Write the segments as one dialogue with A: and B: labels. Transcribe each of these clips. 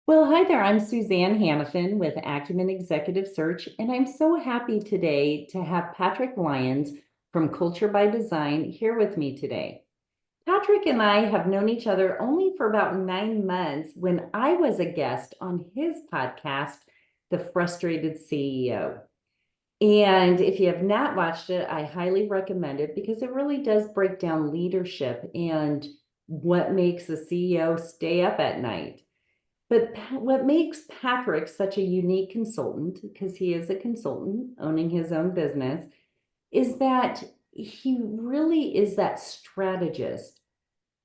A: Well, hi there. I'm Suzanne Hannafin with Acumen Executive Search, and I'm so happy today to have Patrick Lyons from Culture by Design here with me today. Patrick and I have known each other only for about 9 months when I was a guest on his podcast, The Frustrated CEO. And if you have not watched it, I highly recommend it because it really does break down leadership and what makes a CEO stay up at night. But what makes Patrick such a unique consultant, because he is a consultant owning his own business, is that he really is that strategist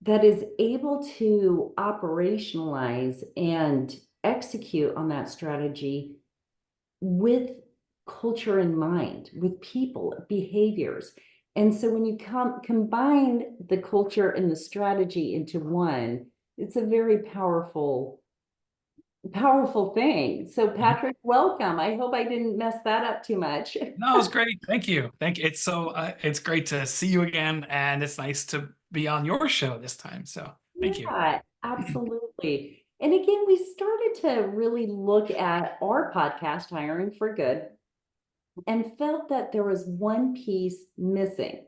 A: that is able to operationalize and execute on that strategy with culture in mind, with people, behaviors. And so when you combine the culture and the strategy into one, it's a very powerful thing. So
B: Mhm.
A: Patrick, welcome. I hope I didn't mess that up too much.
B: No, it's great. Thank you. Thank you. It's great to see you again, and it's nice to be on your show this time. So thank you.
A: Yeah, absolutely. And again, we started to really look at our podcast, Hiring for Good, and felt that there was one piece missing.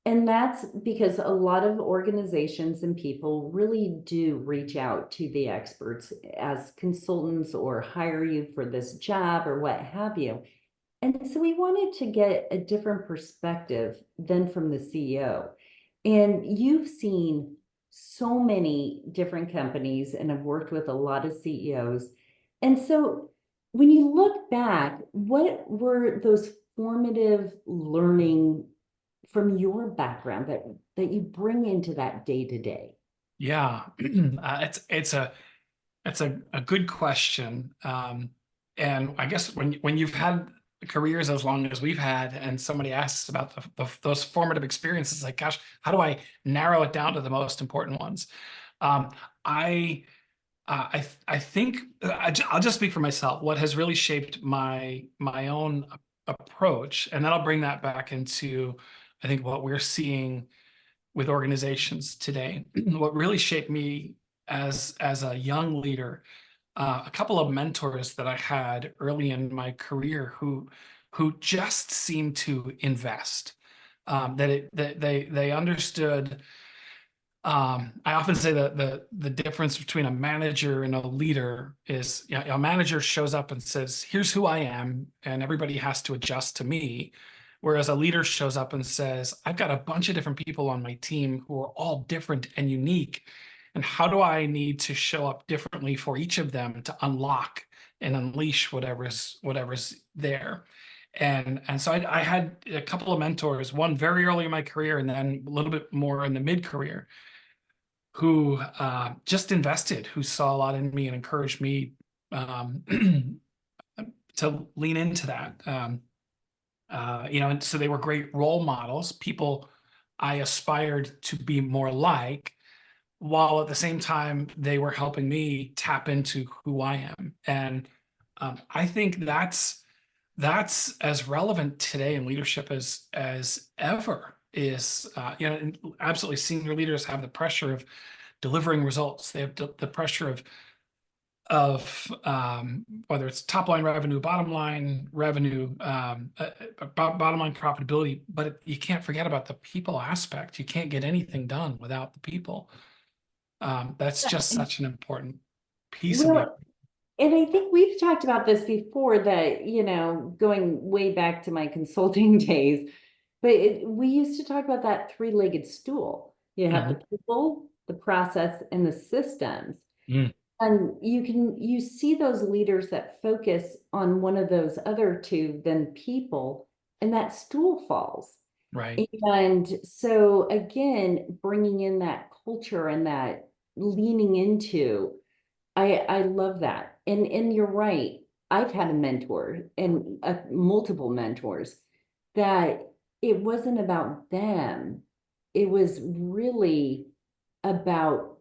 A: And that's because a lot of organizations and people really do reach out to the experts as consultants or hire you for this job or what have you. And so we wanted to get a different perspective than from the CEO. And you've seen so many different companies and have worked with a lot of CEOs. And so when you look back, what were those formative learning from your background that you bring into that day to day?
B: Yeah, it's a good question. And I guess when you've had careers as long as we've had, and somebody asks about those formative experiences, like, gosh, how do I narrow it down to the most important ones? Um, I I think I'll just speak for myself. What has really shaped my own approach, and then I'll bring that back into, I think, what we're seeing with organizations today. What really shaped me as a young leader, a couple of mentors that I had early in my career who just seemed to invest. That they understood. I often say that the difference between a manager and a leader is, you know, a manager shows up and says, "Here's who I am," and everybody has to adjust to me. Whereas a leader shows up and says, "I've got a bunch of different people on my team who are all different and unique. And how do I need to show up differently for each of them to unlock and unleash whatever's there?" And so I had a couple of mentors, one very early in my career, and then a little bit more in the mid-career, who just invested, who saw a lot in me and encouraged me um, to lean into that. And so they were great role models, people I aspired to be more like, while at the same time they were helping me tap into who I am. And I think that's as relevant today in leadership as ever. Is and absolutely, senior leaders have the pressure of delivering results. They have the pressure of whether it's top line revenue, bottom line revenue, bottom line profitability. But you can't forget about the people aspect. You can't get anything done without the people. That's just such an important piece of the.
A: Well, and I think we've talked about this before that, going way back to my consulting days, but we used to talk about that three-legged stool. You have
B: Mhm.
A: the people, the process, and the systems.
B: Mm,
A: And you see those leaders that focus on one of those other two than people, and that stool falls.
B: right.
A: And so again, bringing in that culture and that leaning into, I love that. And you're right. I've had a mentor and multiple mentors that it wasn't about them. It was really about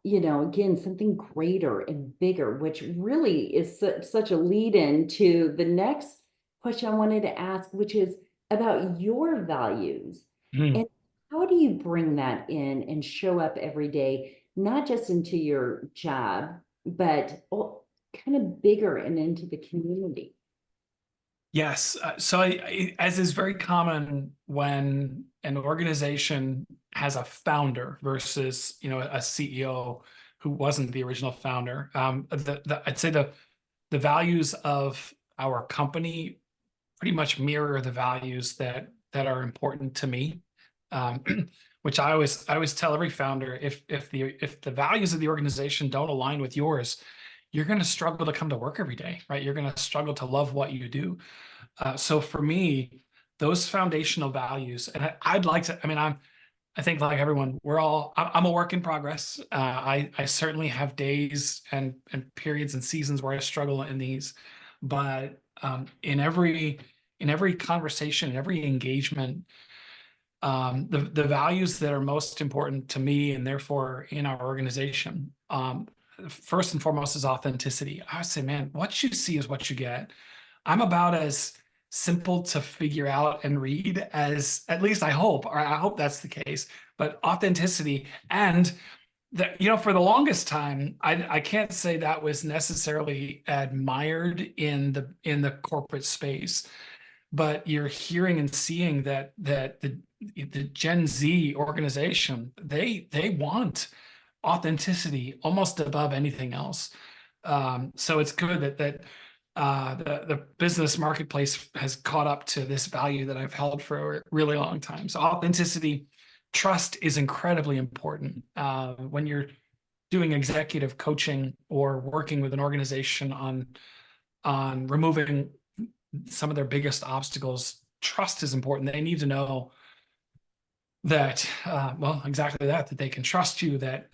A: again, something greater and bigger, which really is such a lead in to the next question I wanted to ask, which is about your values.
B: Mm.
A: And how do you bring that in and show up every day, not just into your job, but kind of bigger and into the community.
B: Yes. As is very common when an organization has a founder versus, a CEO who wasn't the original founder. I'd say the values of our company pretty much mirror the values that are important to me. Um, which I always tell every founder, if the values of the organization don't align with yours, you're going to struggle to come to work every day, right? You're going to struggle to love what you do. So for me, those foundational values, and I'd like to, I think like everyone, I'm a work in progress. I certainly have days and periods and seasons where I struggle in these, but in every conversation, in every engagement, the values that are most important to me and therefore in our organization, first and foremost is authenticity. I would say, man, what you see is what you get. I'm about as simple to figure out and read as, at least I hope, or I hope that's the case. But authenticity, and for the longest time, I can't say that was necessarily admired in the corporate space, but you're hearing and seeing that the Gen Z organization, they want authenticity almost above anything else. So it's good that the business marketplace has caught up to this value that I've held for a really long time. So authenticity, trust is incredibly important. When you're doing executive coaching or working with an organization on removing some of their biggest obstacles, trust is important. They need to know that, well, exactly that they can trust you, that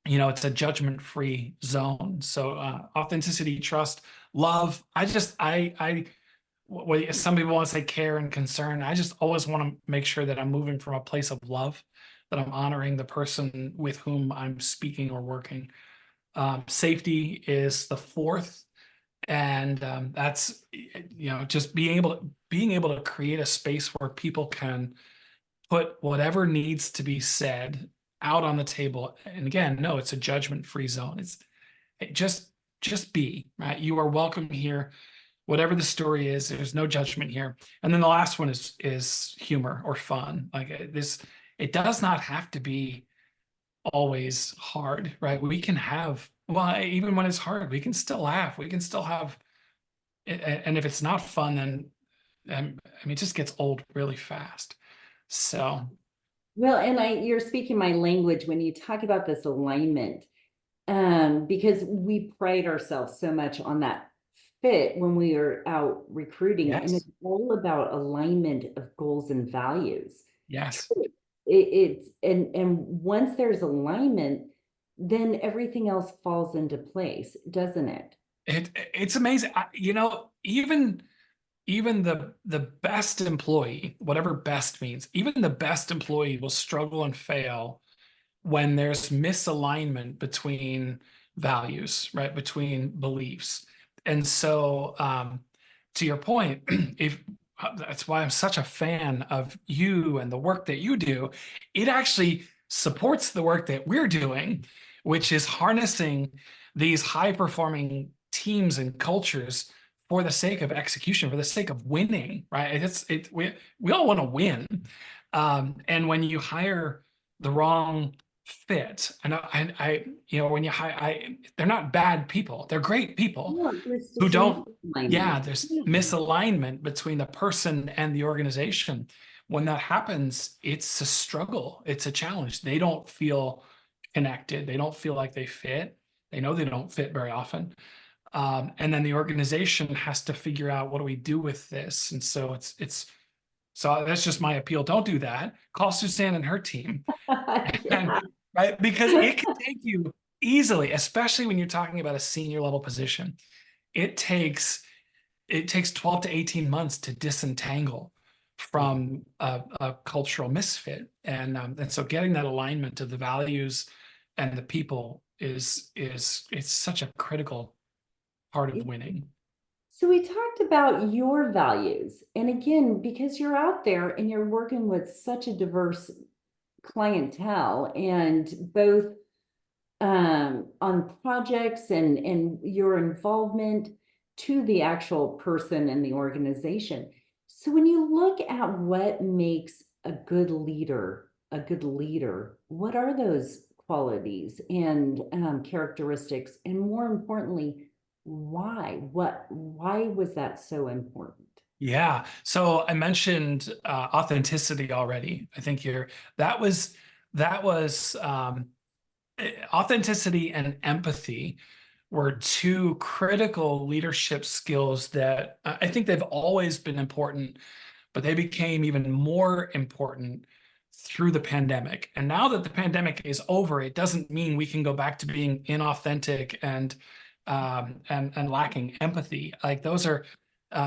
B: it's a judgment-free zone. So authenticity, trust, love. Some people want to say care and concern. I just always want to make sure that I'm moving from a place of love, that I'm honoring the person with whom I'm speaking or working. Safety is the fourth, and that's just being able to create a space where people can put whatever needs to be said out on the table. And again, no, it's a judgment-free zone. Just be, right? You are welcome here. Whatever the story is, there's no judgment here. And then the last one is humor or fun. Like this, it does not have to be always hard, right? We can have, well, even when it's hard, we can still laugh. We can still have, and if it's not fun, then it just gets old really fast. So
A: Well, and you're speaking my language when you talk about this alignment, because we pride ourselves so much on that fit when we are out recruiting, and
B: yes,
A: it's all about alignment of goals and values.
B: yes.
A: And once there's alignment, then everything else falls into place, doesn't it?
B: It's amazing. Even the best employee, whatever best means, even the best employee will struggle and fail when there's misalignment between values, right? Between beliefs. And so, to your point, if that's why I'm such a fan of you and the work that you do, it actually supports the work that we're doing, which is harnessing these high performing teams and cultures for the sake of execution, for the sake of winning, right? We all want to win. And when you hire the wrong fit, when you hire, they're not bad people. They're great people
A: Yeah, there's
B: who
A: just a
B: don't,
A: misalignment.
B: yeah, there's
A: Yeah.
B: misalignment between the person and the organization. When that happens, it's a struggle. It's a challenge. They don't feel connected. They don't feel like they fit. They know they don't fit very often. And then the organization has to figure out, what do we do with this? And so so that's just my appeal. Don't do that. Call Suzanne and her team. And
A: Yeah.
B: right, because it can take you easily, especially when you're talking about a senior level position. It takes 12 to 18 months to disentangle from a cultural misfit. And so getting that alignment of the values and the people it's such a critical part of winning.
A: So we talked about your values. And again, because you're out there and you're working with such a diverse clientele and both on projects and your involvement to the actual person in the organization. So when you look at what makes a good leader, what are those qualities and characteristics? And more importantly, why? Why was that so important?
B: Yeah. So I mentioned authenticity already. I think that was that was authenticity and empathy were two critical leadership skills that I think they've always been important, but they became even more important through the pandemic. And now that the pandemic is over, it doesn't mean we can go back to being inauthentic and lacking empathy. Like those are,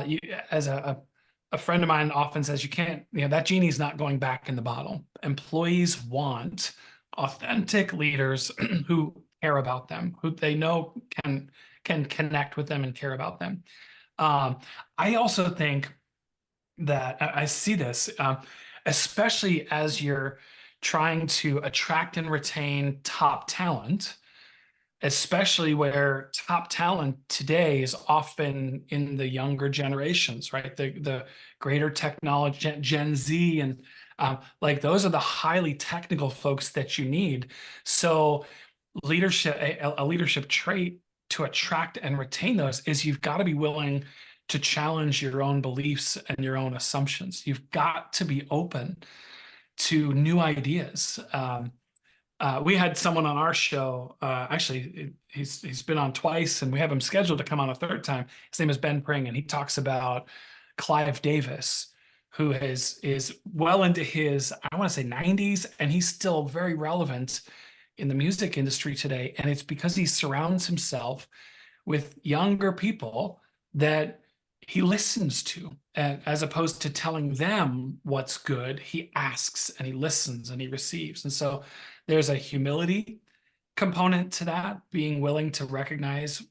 B: you, as a friend of mine often says, you can't, that genie's not going back in the bottle. Employees want authentic leaders who care about them, who they know can connect with them and care about them. I also think that I see this, especially as you're trying to attract and retain top talent, especially where top talent today is often in the younger generations, right? The greater technology, Gen Z, and like those are the highly technical folks that you need. So leadership, a leadership trait to attract and retain those is you've got to be willing to challenge your own beliefs and your own assumptions. You've got to be open to new ideas. We had someone on our show. Actually, he's been on twice, and we have him scheduled to come on a third time. His name is Ben Pring, and he talks about Clive Davis, who is well into his, I want to say 90s, and he's still very relevant in the music industry today. And it's because he surrounds himself with younger people that he listens to. And as opposed to telling them what's good, he asks and he listens and he receives. And so there's a humility component to that, being willing to recognize,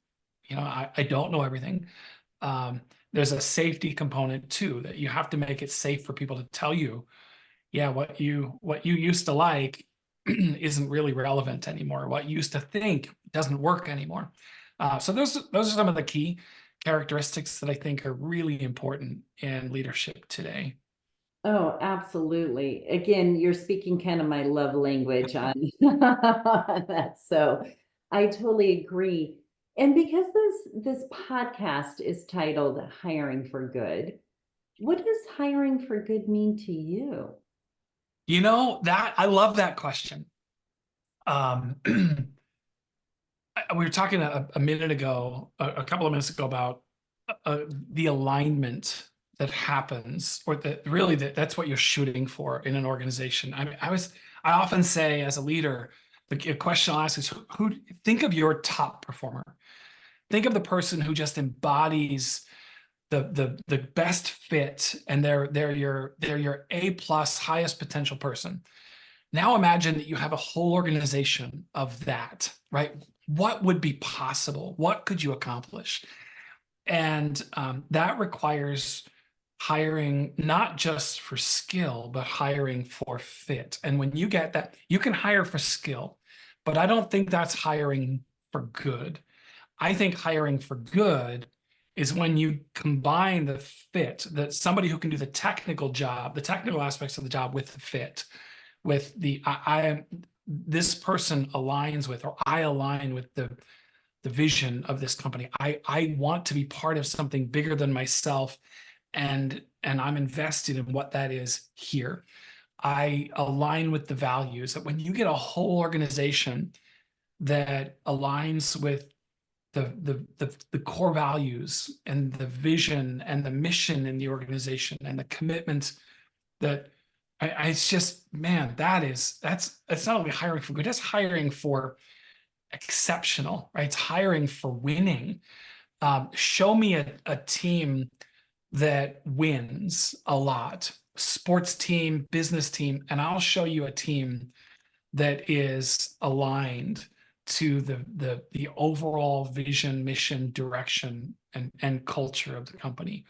B: I don't know everything. There's a safety component too, that you have to make it safe for people to tell you, yeah, what you used to like isn't really relevant anymore. What you used to think doesn't work anymore. So those are some of the key characteristics that I think are really important in leadership today.
A: Oh, absolutely. Again, you're speaking kind of my love language on that. So I totally agree. And because this podcast is titled Hiring for Good, what does hiring for good mean to you?
B: That I love that question. We were talking a minute ago, a couple of minutes ago about the alignment that happens, or that really that's what you're shooting for in an organization. I mean, I often say as a leader, the question I'll ask is who think of your top performer. Think of the person who just embodies the best fit, and they're your A plus highest potential person. Now imagine that you have a whole organization of that, right? What would be possible? What could you accomplish? And that requires hiring not just for skill, but hiring for fit. And when you get that, you can hire for skill, but I don't think that's hiring for good. I think hiring for good is when you combine the fit, that somebody who can do the technical job, the technical aspects of the job with the fit, with I am this person aligns with, or I align with the vision of this company. I want to be part of something bigger than myself, and I'm invested in what that is here. I align with the values. That when you get a whole organization that aligns with the core values and the vision and the mission in the organization and the commitment that it's just, man, that's not only hiring for good, that's hiring for exceptional, right? It's hiring for winning. Show me a team that wins a lot, sports team, business team, and I'll show you a team that is aligned to the overall vision, mission, direction, and culture of the company.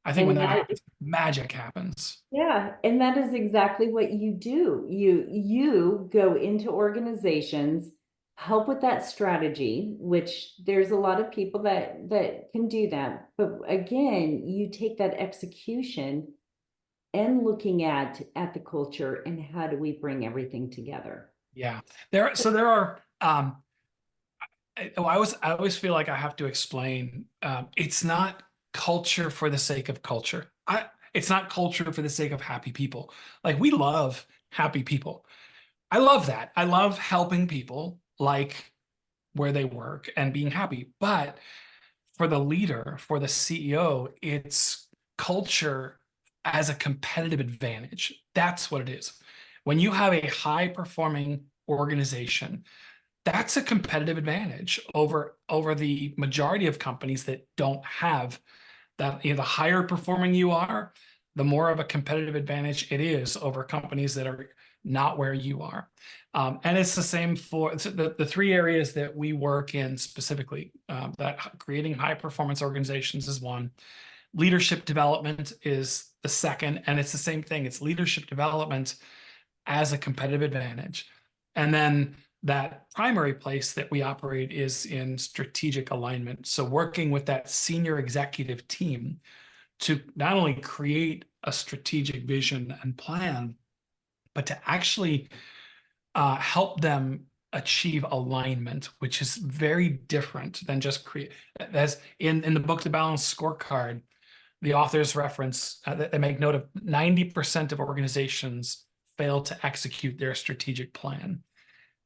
B: I think when
A: And
B: that
A: that
B: happens, magic happens.
A: Yeah, and that is exactly what you do. You go into organizations help with that strategy, which there's a lot of people that can do that. But again, you take that execution and looking at the culture and how do we bring everything together.
B: Yeah. There are I always feel like I have to explain it's not culture for the sake of culture. It's not culture for the sake of happy people. Like we love happy people. I love that. I love helping people like where they work and being happy. But for the leader, for the CEO, it's culture as a competitive advantage. That's what it is. When you have a high performing organization, that's a competitive advantage over the majority of companies that don't have that. The higher performing you are, the more of a competitive advantage it is over companies that are not where you are. And it's the same for the three areas that we work in specifically. That creating high performance organizations is one. Leadership development is the second, and it's the same thing. It's leadership development as a competitive advantage. And then that primary place that we operate is in strategic alignment. So working with that senior executive team to not only create a strategic vision and plan, but to actually help them achieve alignment, which is very different than just create. As in the book, The Balanced Scorecard, the authors reference they make note of 90% of organizations fail to execute their strategic plan.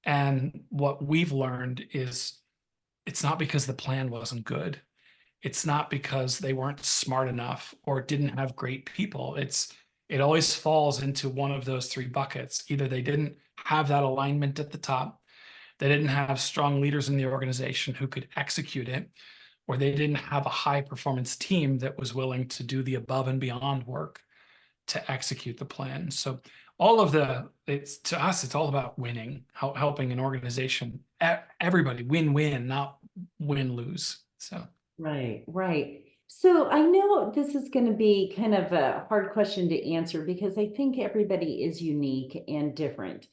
B: And what we've learned is it's not because the plan wasn't good. It's not because they weren't smart enough or didn't have great people. It always falls into one of those three buckets. Either they didn't have that alignment at the top, they didn't have strong leaders in the organization who could execute it, or they didn't have a high performance team that was willing to do the above and beyond work to execute the plan. So it's to us, it's all about winning, helping an organization, everybody win-win, not win-lose. So
A: Right, right. So I know this is going to be kind of a hard question to answer because I think everybody is unique and different.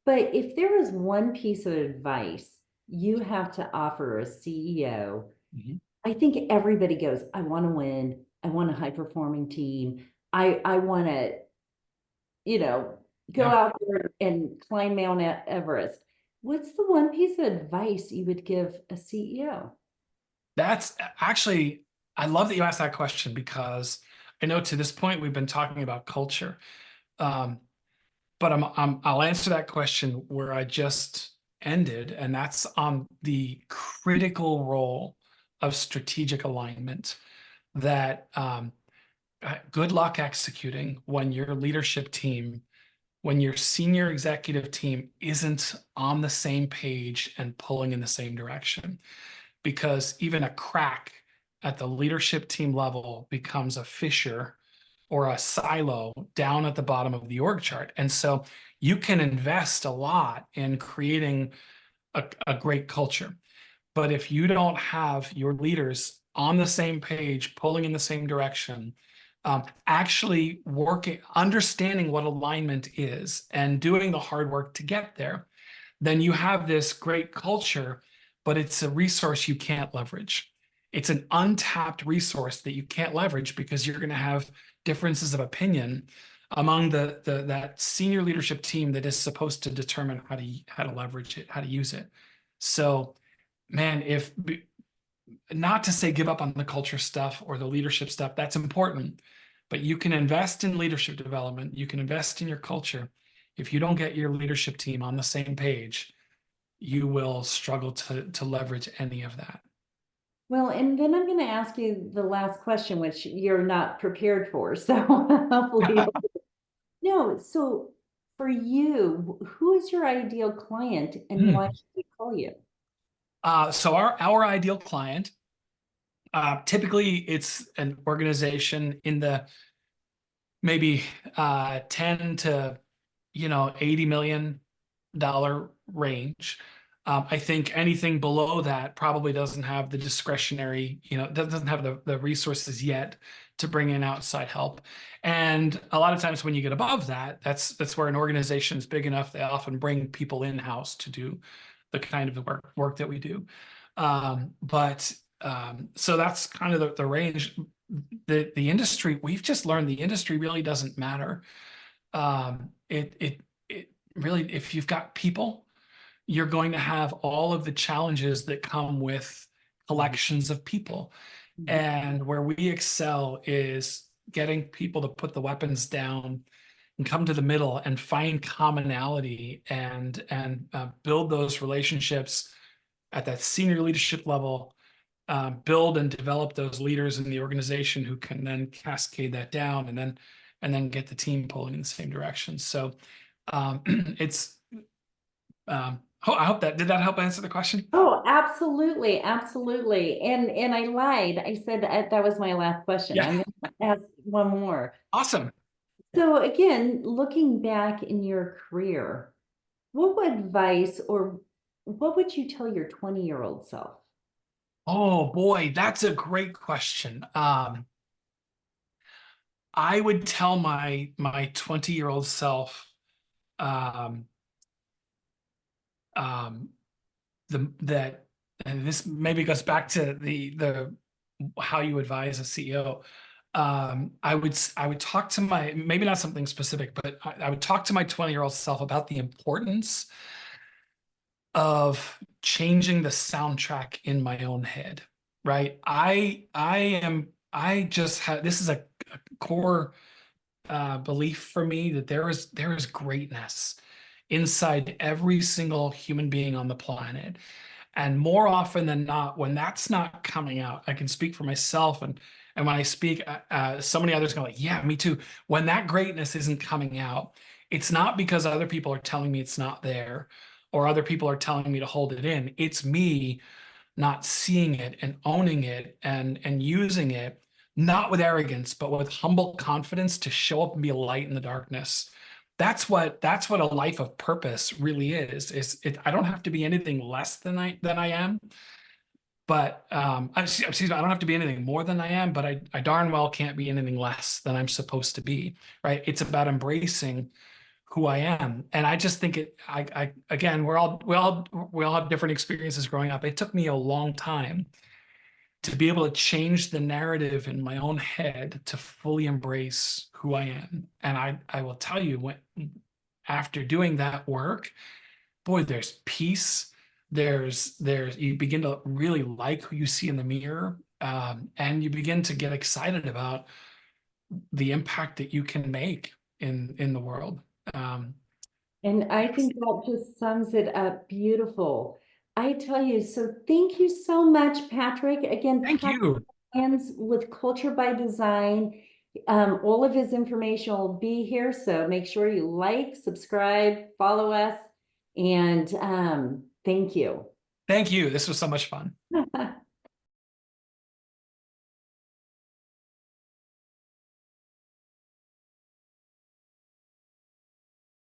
A: But if there is one piece of advice you have to offer a CEO,
B: mhm.
A: I think everybody goes, I want to win. I want a high performing team. I want to, go
B: Yeah,
A: out there and climb Mount Everest. What's the one piece of advice you would give a CEO?
B: that's actually, I love that you asked that question because I know to this point we've been talking about culture. Um, but I'll answer that question where I just ended, and that's on the critical role of strategic alignment. That good luck executing when your leadership team, when your senior executive team isn't on the same page and pulling in the same direction, because even a crack at the leadership team level becomes a fissure or a silo down at the bottom of the org chart. And so you can invest a lot in creating a great culture. But if you don't have your leaders on the same page, pulling in the same direction, actually working, understanding what alignment is and doing the hard work to get there, then you have this great culture, but it's a resource you can't leverage. It's an untapped resource that you can't leverage because you're going to have differences of opinion among that senior leadership team that is supposed to determine how to leverage it, how to use it. So, man, if not to say give up on the culture stuff or the leadership stuff, that's important, but you can invest in leadership development, you can invest in your culture. If you don't get your leadership team on the same page, you will struggle to leverage any of that.
A: Well, and then I'm going to ask you the last question, which you're not prepared for. So hopefully, no. So for you, who is your ideal client and why
B: Hmm.
A: should we call you?
B: So our ideal client, typically it's an organization in the maybe 10 to 80 million dollar range. I think anything below that probably doesn't have the discretionary, doesn't have the resources yet to bring in outside help. And a lot of times when you get above that, that's where an organization is big enough, they often bring people in-house to do the kind of work that we do. So that's kind of the range. The industry, we've just learned the industry really doesn't matter. It really, if you've got people, you're going to have all of the challenges that come with collections of people. And where we excel is getting people to put the weapons down and come to the middle and find commonality and build those relationships at that senior leadership level, build and develop those leaders in the organization who can then cascade that down and then get the team pulling in the same direction. So it's I hope did that help answer the question?
A: Oh, absolutely, absolutely. And I lied. I said that was my last question.
B: Yeah.
A: I'm going to ask one more.
B: Awesome.
A: So again, looking back in your career, what advice or what would you tell your 20-year-old self?
B: Oh boy, that's a great question. I would tell my 20-year-old self, um, um, that, and this maybe goes back to the how you advise a CEO. I would talk to my, maybe not something specific, but I would talk to my 20-year-old self about the importance of changing the soundtrack in my own head, right? I just had, this is a core belief for me that there is greatness inside every single human being on the planet. And more often than not, when that's not coming out, I can speak for myself, and when I speak, so many others go like, yeah, me too. When that greatness isn't coming out, it's not because other people are telling me it's not there, or other people are telling me to hold it in. It's me not seeing it and owning it and using it, not with arrogance, but with humble confidence to show up and be a light in the darkness. That's what a life of purpose really is. I don't have to be anything less than I am, but excuse me, I don't have to be anything more than I am, but I darn well can't be anything less than I'm supposed to be, right? It's about embracing who I am. And I just think I again, we all have different experiences growing up. It took me a long time to be able to change the narrative in my own head to fully embrace who I am. And I will tell you, when after doing that work, boy, there's peace. There's you begin to really like who you see in the mirror, and you begin to get excited about the impact that you can make in the world. Um,
A: And I think that just sums it up beautiful. I tell you, so thank you so much, Patrick. Again,
B: Thank
A: Patrick
B: you.
A: Lyons with Culture by Design. All of his information will be here, so make sure you like, subscribe, follow us, and thank you.
B: Thank you. This was so much fun.